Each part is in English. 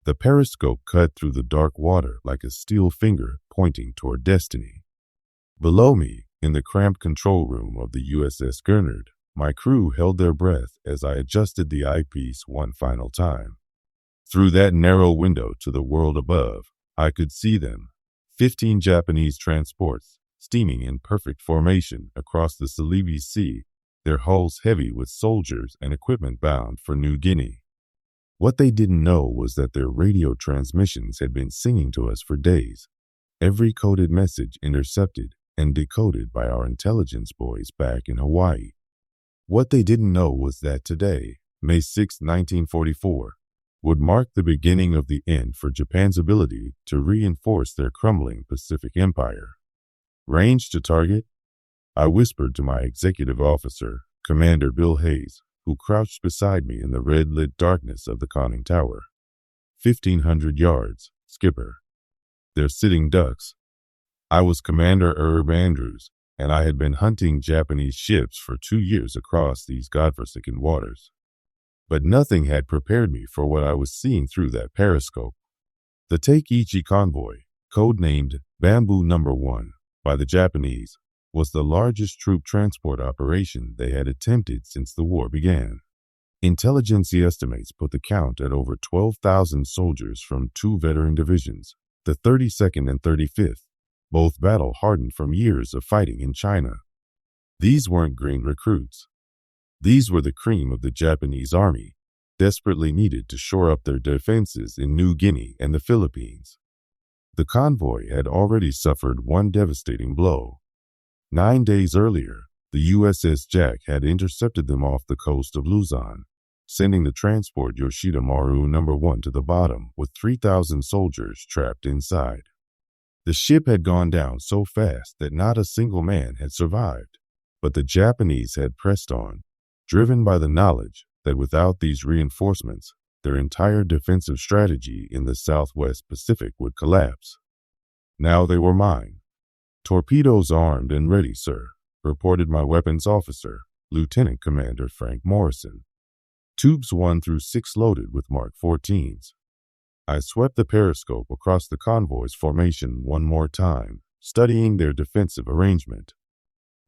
The periscope cut through the dark water like a steel finger pointing toward destiny. Below me, in the cramped control room of the USS Gurnard, my crew held their breath as I adjusted the eyepiece one final time. Through that narrow window to the world above, I could see them, 15 Japanese transports, steaming in perfect formation across the Celebes Sea, their hulls heavy with soldiers and equipment bound for New Guinea. What they didn't know was that their radio transmissions had been singing to us for days, every coded message intercepted and decoded by our intelligence boys back in Hawaii. What they didn't know was that today, May 6, 1944, would mark the beginning of the end for Japan's ability to reinforce their crumbling Pacific Empire. Range to target? I whispered to my executive officer, Commander Bill Hayes, who crouched beside me in the red-lit darkness of the conning tower. 1,500 yards, Skipper. They're sitting ducks. I was Commander Herb Andrews, and I had been hunting Japanese ships for 2 years across these godforsaken waters. But nothing had prepared me for what I was seeing through that periscope. The Take Ichi convoy, codenamed Bamboo No. 1 by the Japanese, was the largest troop transport operation they had attempted since the war began. Intelligence estimates put the count at over 12,000 soldiers from 2 veteran divisions, the 32nd and 35th, both battle-hardened from years of fighting in China. These weren't green recruits. These were the cream of the Japanese army, desperately needed to shore up their defenses in New Guinea and the Philippines. The convoy had already suffered one devastating blow. 9 days earlier, the USS Jack had intercepted them off the coast of Luzon, sending the transport Yoshida Maru No. 1 to the bottom with 3,000 soldiers trapped inside. The ship had gone down so fast that not a single man had survived, but the Japanese had pressed on, driven by the knowledge that without these reinforcements, their entire defensive strategy in the Southwest Pacific would collapse. Now they were mine. "Torpedoes armed and ready, sir," reported my weapons officer, Lieutenant Commander Frank Morrison. Tubes 1 through 6 loaded with Mark 14s. I swept the periscope across the convoy's formation one more time, studying their defensive arrangement.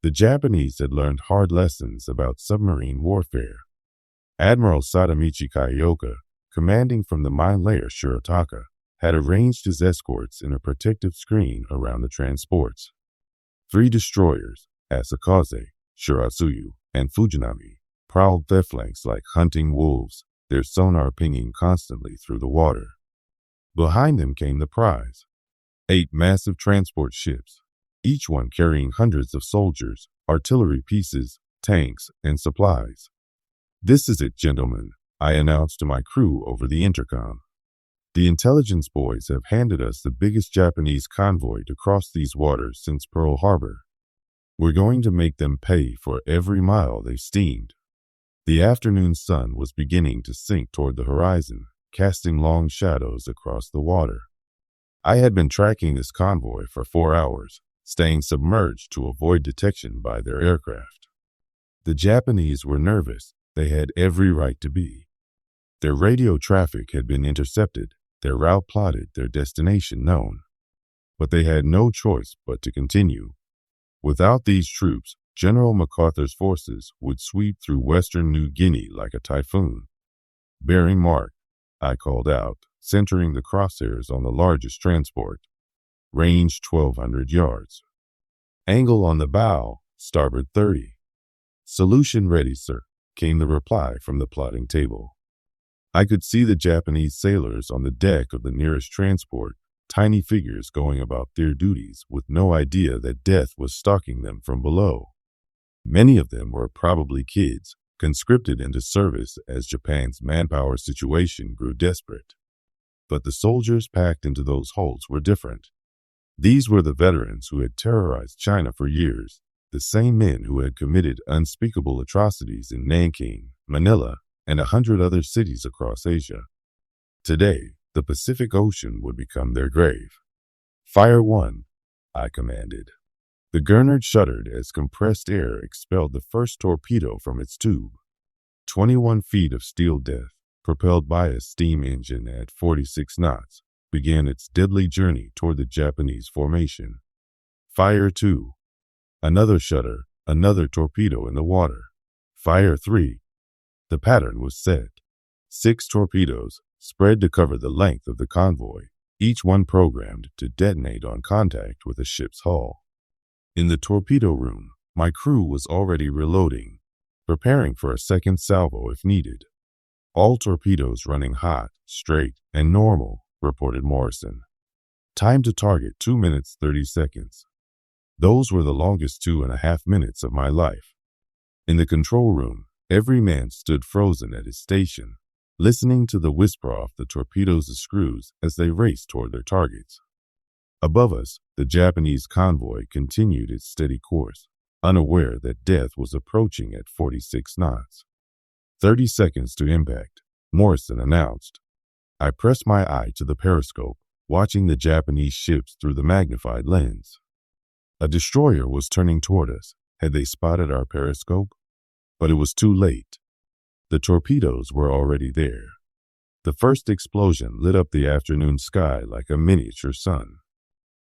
The Japanese had learned hard lessons about submarine warfare. Admiral Sadamichi Kaioka, commanding from the mine layer Shirataka, had arranged his escorts in a protective screen around the transports. 3 destroyers, Asakaze, Shiratsuyu, and Fujinami, prowled their flanks like hunting wolves, their sonar pinging constantly through the water. Behind them came the prize, 8 massive transport ships, each one carrying hundreds of soldiers, artillery pieces, tanks, and supplies. "This is it, gentlemen," I announced to my crew over the intercom. "The intelligence boys have handed us the biggest Japanese convoy to cross these waters since Pearl Harbor. We're going to make them pay for every mile they've steamed." The afternoon sun was beginning to sink toward the horizon, casting long shadows across the water. I had been tracking this convoy for 4 hours, staying submerged to avoid detection by their aircraft. The Japanese were nervous. They had every right to be. Their radio traffic had been intercepted, their route plotted, their destination known. But they had no choice but to continue. Without these troops, General MacArthur's forces would sweep through western New Guinea like a typhoon. "Bearing mark," I called out, centering the crosshairs on the largest transport. "Range 1,200 yards. Angle on the bow, starboard 30. "Solution ready, sir," came the reply from the plotting table. I could see the Japanese sailors on the deck of the nearest transport, tiny figures going about their duties with no idea that death was stalking them from below. Many of them were probably kids, conscripted into service as Japan's manpower situation grew desperate. But the soldiers packed into those holds were different. These were the veterans who had terrorized China for years, the same men who had committed unspeakable atrocities in Nanking, Manila, and 100 other cities across Asia. Today, the Pacific Ocean would become their grave. "Fire 1, I commanded. The Gurnard shuddered as compressed air expelled the first torpedo from its tube. 21 feet of steel death, propelled by a steam engine at 46 knots, began its deadly journey toward the Japanese formation. Fire 2. Another shudder, another torpedo in the water. Fire 3. The pattern was set. 6 torpedoes, spread to cover the length of the convoy, each one programmed to detonate on contact with a ship's hull. In the torpedo room, my crew was already reloading, preparing for a second salvo if needed. All torpedoes running hot, straight, and normal, reported Morrison. Time to target 2 minutes 30 seconds. Those were the longest 2.5 minutes of my life. In the control room, every man stood frozen at his station, listening to the whisper off the torpedoes' screws as they raced toward their targets. Above us, the Japanese convoy continued its steady course, unaware that death was approaching at 46 knots. 30 seconds to impact, Morrison announced. I pressed my eye to the periscope, watching the Japanese ships through the magnified lens. A destroyer was turning toward us. Had they spotted our periscope? But it was too late. The torpedoes were already there. The first explosion lit up the afternoon sky like a miniature sun.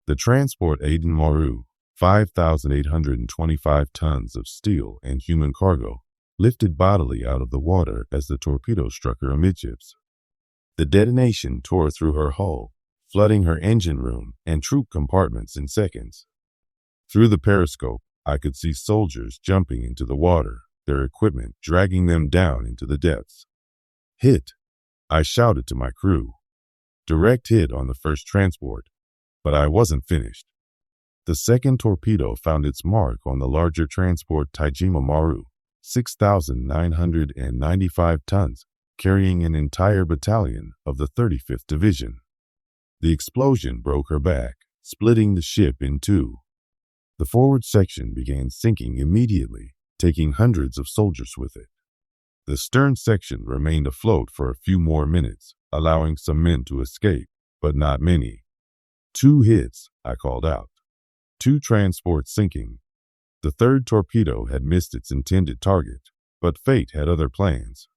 The transport Aiden Maru, 5,825 tons of steel and human cargo, lifted bodily out of the water as the torpedo struck her amidships. The detonation tore through her hull, flooding her engine room and troop compartments in seconds. Through the periscope, I could see soldiers jumping into the water, their equipment dragging them down into the depths. Hit! I shouted to my crew. Direct hit on the first transport, but I wasn't finished. The second torpedo found its mark on the larger transport Taijima Maru, 6,995 tons, carrying an entire battalion of the 35th Division. The explosion broke her back, splitting the ship in two. The forward section began sinking immediately, taking hundreds of soldiers with it. The stern section remained afloat for a few more minutes, allowing some men to escape, but not many. 2 hits, I called out. 2 transports sinking. The third torpedo had missed its intended target, but fate had other plans.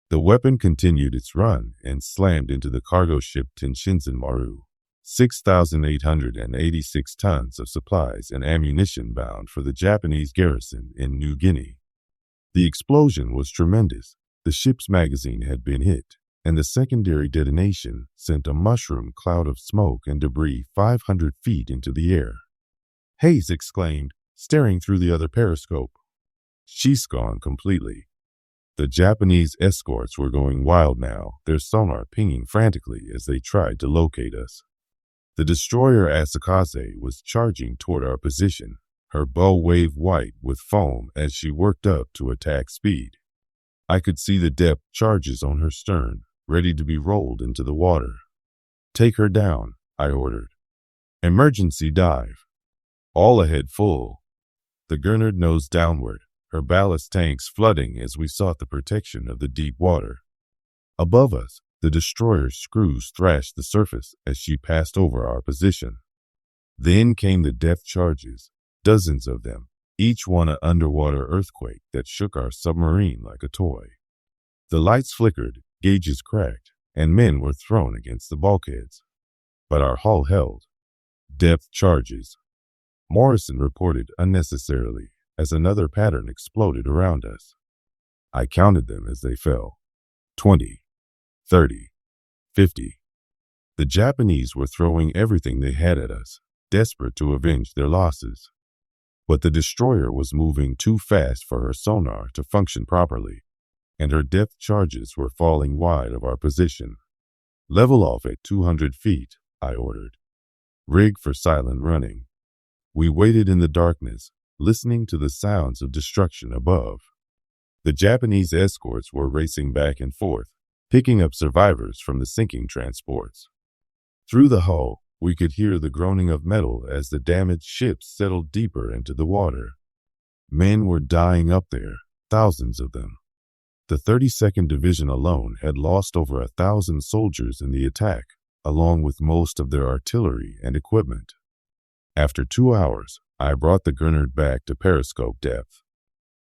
The weapon continued its run and slammed into the cargo ship Tenshinzen Maru, 6,886 tons of supplies and ammunition bound for the Japanese garrison in New Guinea. The explosion was tremendous. The ship's magazine had been hit, and the secondary detonation sent a mushroom cloud of smoke and debris 500 feet into the air. Hayes exclaimed, staring through the other periscope. She's gone completely. The Japanese escorts were going wild now, their sonar pinging frantically as they tried to locate us. The destroyer Asakaze was charging toward our position, her bow waved white with foam as she worked up to attack speed. I could see the depth charges on her stern, ready to be rolled into the water. Take her down, I ordered. Emergency dive. All ahead full. The Gurnard nosed downward, her ballast tanks flooding as we sought the protection of the deep water. Above us, the destroyer's screws thrashed the surface as she passed over our position. Then came the depth charges, dozens of them, each one an underwater earthquake that shook our submarine like a toy. The lights flickered, gauges cracked, and men were thrown against the bulkheads. But our hull held. Depth charges. Morrison reported unnecessarily as another pattern exploded around us. I counted them as they fell. 20, 30, 50. The Japanese were throwing everything they had at us, desperate to avenge their losses. But the destroyer was moving too fast for her sonar to function properly, and her depth charges were falling wide of our position. Level off at 200 feet, I ordered. Rig for silent running. We waited in the darkness, listening to the sounds of destruction above. The Japanese escorts were racing back and forth, picking up survivors from the sinking transports. Through the hull, we could hear the groaning of metal as the damaged ships settled deeper into the water. Men were dying up there, thousands of them. The 32nd Division alone had lost over 1,000 soldiers in the attack, along with most of their artillery and equipment. After 2 hours, I brought the Gurnard back to periscope depth.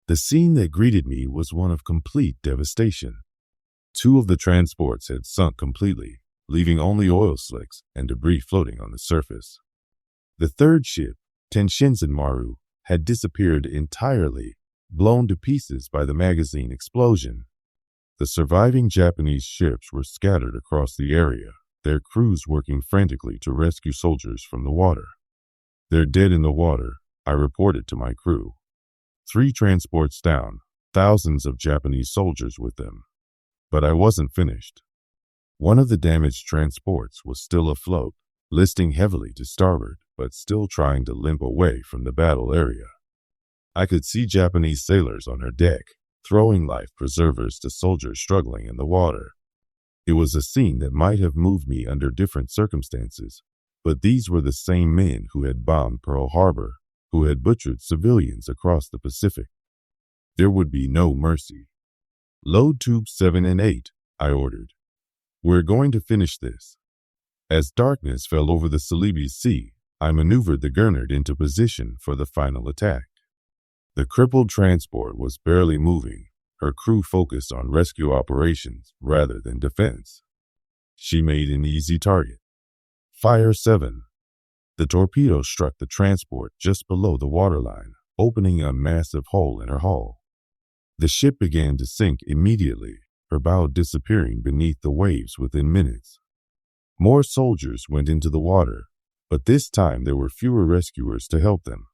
The scene that greeted me was one of complete devastation. Two of the transports had sunk completely, leaving only oil slicks and debris floating on the surface. The third ship, Tenshinzen Maru, had disappeared entirely, blown to pieces by the magazine explosion. The surviving Japanese ships were scattered across the area, their crews working frantically to rescue soldiers from the water. "They're dead in the water," I reported to my crew. 3 transports down, thousands of Japanese soldiers with them. But I wasn't finished. One of the damaged transports was still afloat, listing heavily to starboard, but still trying to limp away from the battle area. I could see Japanese sailors on her deck, throwing life preservers to soldiers struggling in the water. It was a scene that might have moved me under different circumstances, but these were the same men who had bombed Pearl Harbor, who had butchered civilians across the Pacific. There would be no mercy. "Load tubes 7 and 8, I ordered. "We're going to finish this." As darkness fell over the Celebes Sea, I maneuvered the Gurnard into position for the final attack. The crippled transport was barely moving, her crew focused on rescue operations rather than defense. She made an easy target. "Fire 7. The torpedo struck the transport just below the waterline, opening a massive hole in her hull. The ship began to sink immediately, her bow disappearing beneath the waves within minutes. More soldiers went into the water, but this time there were fewer rescuers to help them.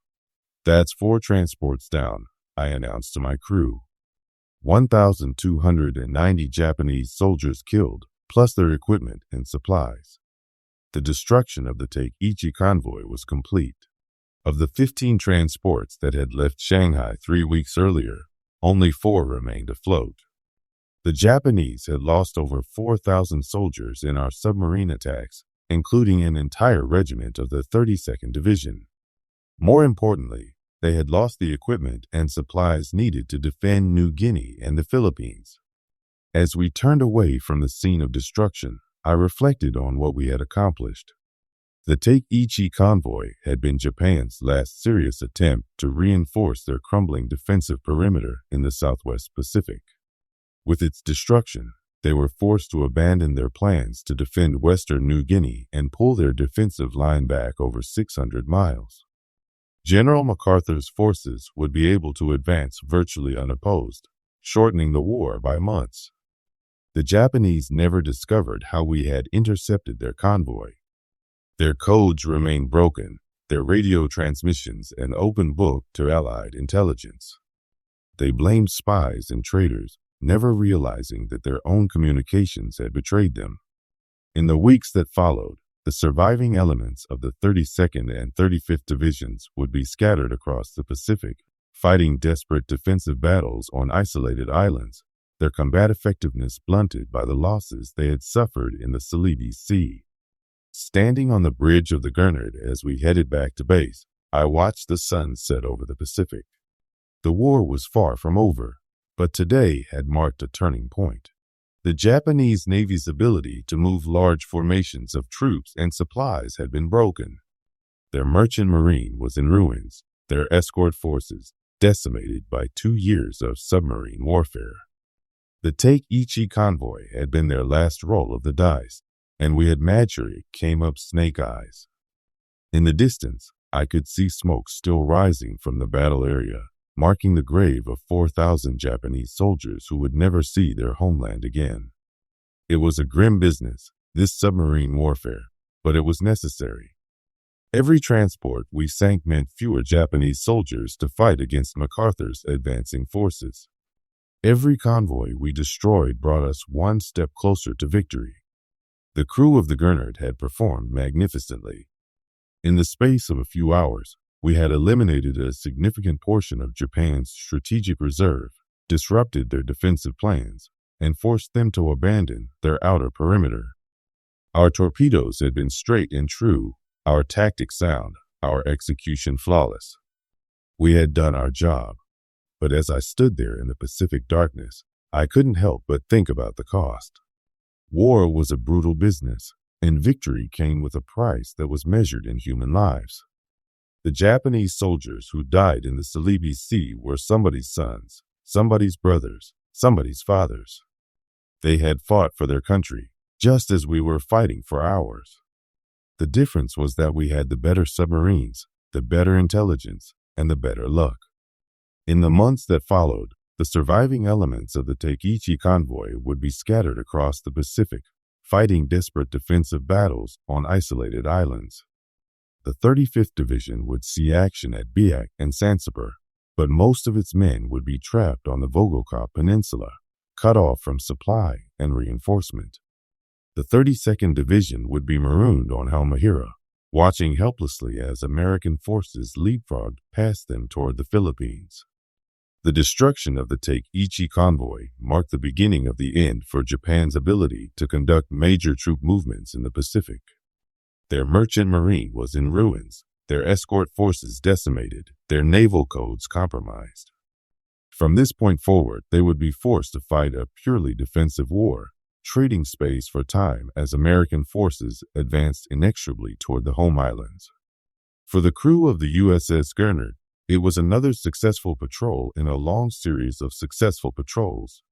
"That's 4 transports down," I announced to my crew. 1,290 Japanese soldiers killed, plus their equipment and supplies. The destruction of the Take Ichi convoy was complete. Of the 15 transports that had left Shanghai 3 weeks earlier, only 4 remained afloat. The Japanese had lost over 4,000 soldiers in our submarine attacks, including an entire regiment of the 32nd Division. More importantly, they had lost the equipment and supplies needed to defend New Guinea and the Philippines. As we turned away from the scene of destruction, I reflected on what we had accomplished. The Take Ichi convoy had been Japan's last serious attempt to reinforce their crumbling defensive perimeter in the Southwest Pacific. With its destruction, they were forced to abandon their plans to defend western New Guinea and pull their defensive line back over 600 miles. General MacArthur's forces would be able to advance virtually unopposed, shortening the war by months. The Japanese never discovered how we had intercepted their convoy. Their codes remained broken, their radio transmissions an open book to Allied intelligence. They blamed spies and traitors, never realizing that their own communications had betrayed them. In the weeks that followed, the surviving elements of the 32nd and 35th Divisions would be scattered across the Pacific, fighting desperate defensive battles on isolated islands, their combat effectiveness blunted by the losses they had suffered in the Celebes Sea. Standing on the bridge of the Gurnard as we headed back to base, I watched the sun set over the Pacific. The war was far from over, but today had marked a turning point. The Japanese Navy's ability to move large formations of troops and supplies had been broken. Their merchant marine was in ruins, their escort forces decimated by 2 years of submarine warfare. The Take Ichi convoy had been their last roll of the dice, and we had Madgery came up snake eyes. In the distance, I could see smoke still rising from the battle area, marking the grave of 4,000 Japanese soldiers who would never see their homeland again. It was a grim business, this submarine warfare, but it was necessary. Every transport we sank meant fewer Japanese soldiers to fight against MacArthur's advancing forces. Every convoy we destroyed brought us one step closer to victory. The crew of the Gurnard had performed magnificently. In the space of a few hours, we had eliminated a significant portion of Japan's strategic reserve, disrupted their defensive plans, and forced them to abandon their outer perimeter. Our torpedoes had been straight and true, our tactics sound, our execution flawless. We had done our job, but as I stood there in the Pacific darkness, I couldn't help but think about the cost. War was a brutal business, and victory came with a price that was measured in human lives. The Japanese soldiers who died in the Celebes Sea were somebody's sons, somebody's brothers, somebody's fathers. They had fought for their country, just as we were fighting for ours. The difference was that we had the better submarines, the better intelligence, and the better luck. In the months that followed, the surviving elements of the Take Ichi convoy would be scattered across the Pacific, fighting desperate defensive battles on isolated islands. The 35th Division would see action at Biak and Zanzibar, but most of its men would be trapped on the Volgokop Peninsula, cut off from supply and reinforcement. The 32nd Division would be marooned on Halmahera, watching helplessly as American forces leapfrogged past them toward the Philippines. The destruction of the Take Ichi convoy marked the beginning of the end for Japan's ability to conduct major troop movements in the Pacific. Their merchant marine was in ruins, their escort forces decimated, their naval codes compromised. From this point forward, they would be forced to fight a purely defensive war, trading space for time as American forces advanced inexorably toward the home islands. For the crew of the USS Gurnard, it was another successful patrol in a long series of successful patrols.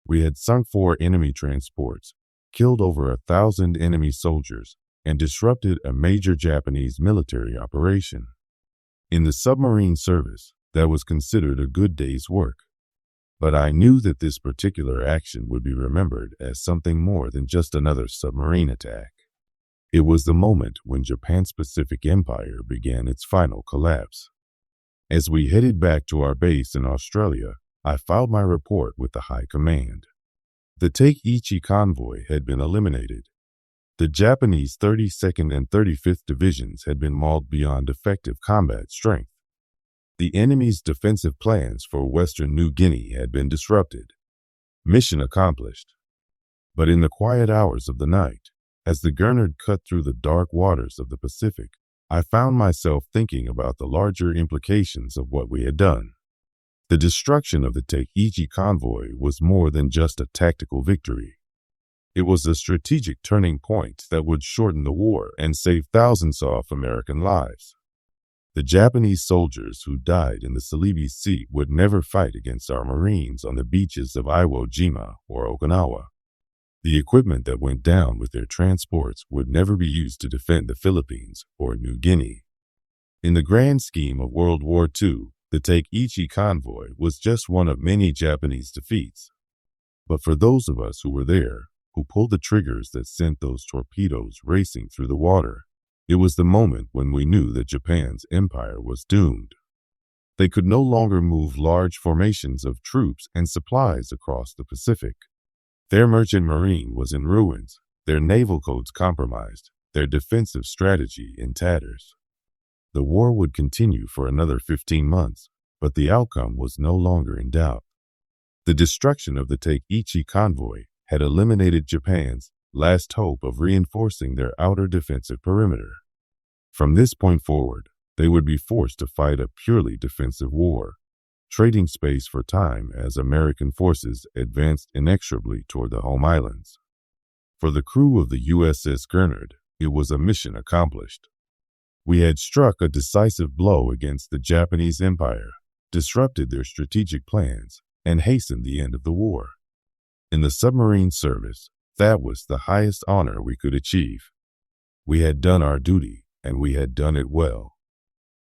We had sunk 4 enemy transports, killed over 1,000 enemy soldiers, and disrupted a major Japanese military operation. In the submarine service, that was considered a good day's work. But I knew that this particular action would be remembered as something more than just another submarine attack. It was the moment when Japan's Pacific Empire began its final collapse. As we headed back to our base in Australia, I filed my report with the High Command. The Take Ichi convoy had been eliminated. The Japanese 32nd and 35th Divisions had been mauled beyond effective combat strength. The enemy's defensive plans for Western New Guinea had been disrupted. Mission accomplished. But in the quiet hours of the night, as the Gurnard cut through the dark waters of the Pacific, I found myself thinking about the larger implications of what we had done. The destruction of the Take Ichi convoy was more than just a tactical victory. It was a strategic turning point that would shorten the war and save thousands of American lives. The Japanese soldiers who died in the Celebes Sea would never fight against our Marines on the beaches of Iwo Jima or Okinawa. The equipment that went down with their transports would never be used to defend the Philippines or New Guinea. In the grand scheme of World War II, the Take Ichi convoy was just one of many Japanese defeats. But for those of us who were there, who pulled the triggers that sent those torpedoes racing through the water, it was the moment when we knew that Japan's empire was doomed. They could no longer move large formations of troops and supplies across the Pacific. Their merchant marine was in ruins, their naval codes compromised, their defensive strategy in tatters. The war would continue for another 15 months, but the outcome was no longer in doubt. The destruction of the Take Ichi convoy had eliminated Japan's last hope of reinforcing their outer defensive perimeter. From this point forward, they would be forced to fight a purely defensive war, trading space for time as American forces advanced inexorably toward the home islands. For the crew of the USS Gurnard, it was a mission accomplished. We had struck a decisive blow against the Japanese Empire, disrupted their strategic plans, and hastened the end of the war. In the submarine service, that was the highest honor we could achieve. We had done our duty, and we had done it well.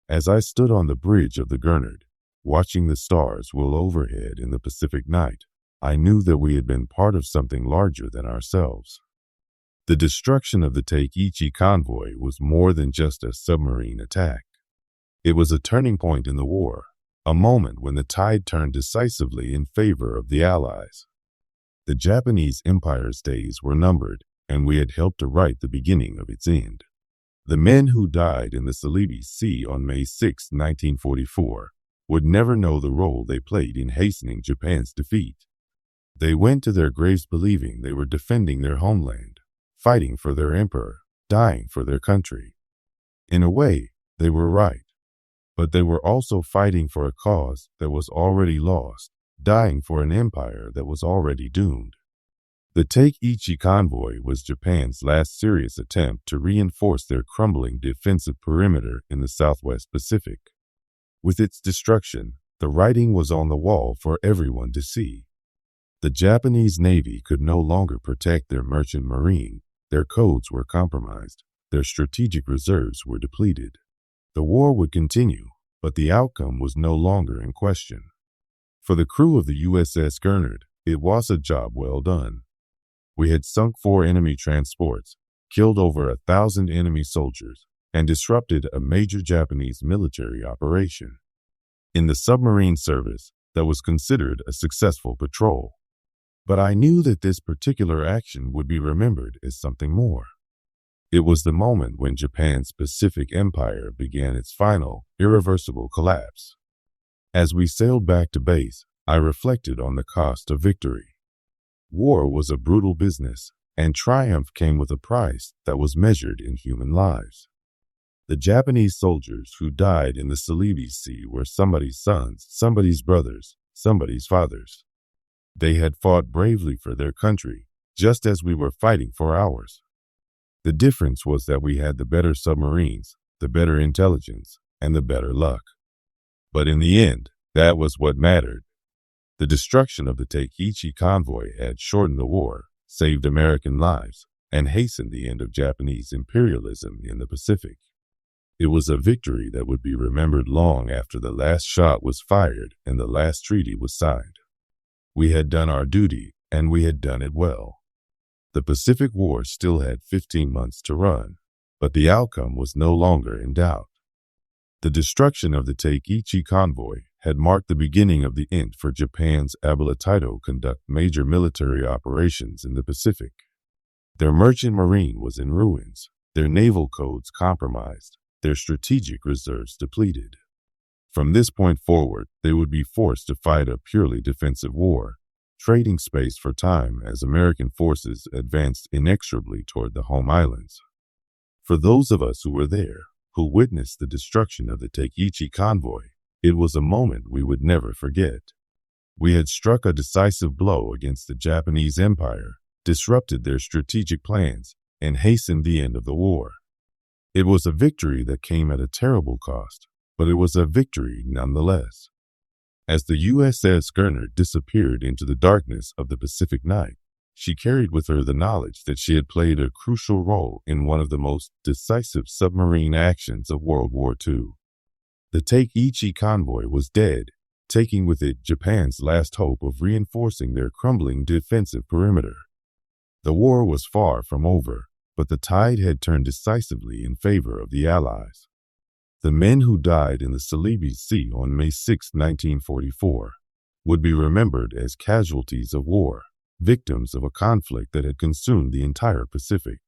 As I stood on the bridge of the Gurnard, watching the stars wheel overhead in the Pacific night, I knew that we had been part of something larger than ourselves. The destruction of the Take Ichi convoy was more than just a submarine attack. It was a turning point in the war, a moment when the tide turned decisively in favor of the Allies. The Japanese Empire's days were numbered, and we had helped to write the beginning of its end. The men who died in the Celebes Sea on May 6, 1944, would never know the role they played in hastening Japan's defeat. They went to their graves believing they were defending their homeland, fighting for their emperor, dying for their country. In a way, they were right, but they were also fighting for a cause that was already lost, dying for an empire that was already doomed. The Take Ichi convoy was Japan's last serious attempt to reinforce their crumbling defensive perimeter in the Southwest Pacific. With its destruction, the writing was on the wall for everyone to see. The Japanese Navy could no longer protect their merchant marine. Their codes were compromised. Their strategic reserves were depleted. The war would continue, but the outcome was no longer in question. For the crew of the USS Gurnard, it was a job well done. We had sunk 4 enemy transports, killed over 1,000 enemy soldiers, and disrupted a major Japanese military operation. In the submarine service, that was considered a successful patrol. But I knew that this particular action would be remembered as something more. It was the moment when Japan's Pacific Empire began its final, irreversible collapse. As we sailed back to base, I reflected on the cost of victory. War was a brutal business, and triumph came with a price that was measured in human lives. The Japanese soldiers who died in the Celebes Sea were somebody's sons, somebody's brothers, somebody's fathers. They had fought bravely for their country, just as we were fighting for ours. The difference was that we had the better submarines, the better intelligence, and the better luck. But in the end, that was what mattered. The destruction of the Take Ichi convoy had shortened the war, saved American lives, and hastened the end of Japanese imperialism in the Pacific. It was a victory that would be remembered long after the last shot was fired and the last treaty was signed. We had done our duty, and we had done it well. The Pacific War still had 15 months to run, but the outcome was no longer in doubt. The destruction of the Take Ichi convoy had marked the beginning of the end for Japan's ability to conduct major military operations in the Pacific. Their merchant marine was in ruins, their naval codes compromised, their strategic reserves depleted. From this point forward, they would be forced to fight a purely defensive war, trading space for time as American forces advanced inexorably toward the home islands. For those of us who were there, who witnessed the destruction of the Take Ichi convoy, it was a moment we would never forget. We had struck a decisive blow against the Japanese Empire, disrupted their strategic plans, and hastened the end of the war. It was a victory that came at a terrible cost, but it was a victory nonetheless. As the USS Gurnard disappeared into the darkness of the Pacific night, she carried with her the knowledge that she had played a crucial role in one of the most decisive submarine actions of World War II. The Take Ichi convoy was dead, taking with it Japan's last hope of reinforcing their crumbling defensive perimeter. The war was far from over, but the tide had turned decisively in favor of the Allies. The men who died in the Celebes Sea on May 6, 1944, would be remembered as casualties of war, victims of a conflict that had consumed the entire Pacific.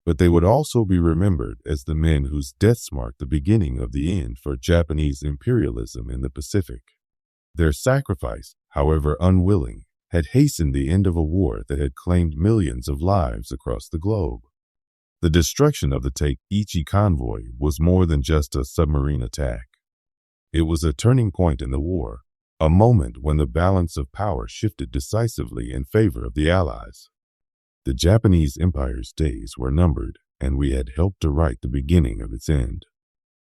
But they would also be remembered as the men whose deaths marked the beginning of the end for Japanese imperialism in the Pacific. Their sacrifice, however unwilling, had hastened the end of a war that had claimed millions of lives across the globe. The destruction of the Take Ichi convoy was more than just a submarine attack. It was a turning point in the war, a moment when the balance of power shifted decisively in favor of the Allies. The Japanese Empire's days were numbered, and we had helped to write the beginning of its end.